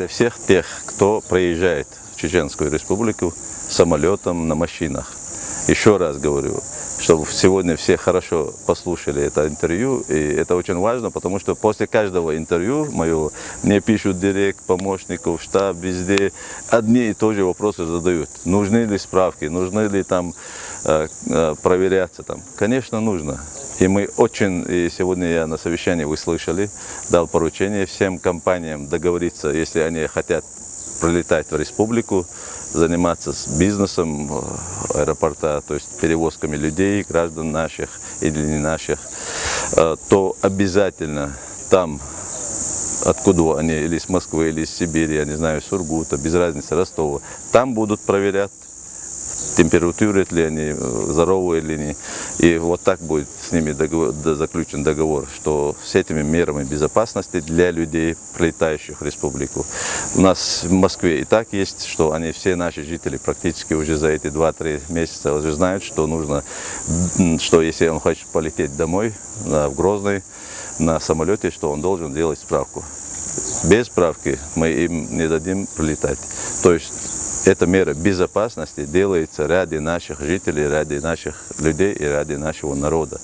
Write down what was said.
Для всех тех, кто приезжает в Чеченскую Республику самолетом, на машинах. Еще раз говорю, чтобы сегодня все хорошо послушали это интервью. И это очень важно, потому что после каждого интервью моего мне пишут директ, помощников, штаб, везде. Одни и те же вопросы задают. Нужны ли справки, нужны ли там проверяться там. Конечно, нужно. И мы очень, и сегодня я на совещании, вы слышали, дал поручение всем компаниям договориться, если они хотят прилетать в республику, заниматься с бизнесом аэропорта, то есть перевозками людей, граждан наших или не наших, то обязательно там, откуда они, или из Москвы, или из Сибири, я не знаю, Сургута, без разницы, Ростова, там будут проверять, температурят ли они, здоровые ли они. И вот так будет с ними заключен договор, что с этими мерами безопасности для людей, прилетающих в республику. У нас в Москве и так есть, что они, все наши жители практически уже за эти 2-3 месяца уже знают, что нужно, что если он хочет полететь домой, в Грозный, на самолете, что он должен делать справку. Без справки мы им не дадим прилетать. То есть эта мера безопасности делается ради наших жителей, ради наших людей и ради нашего народа.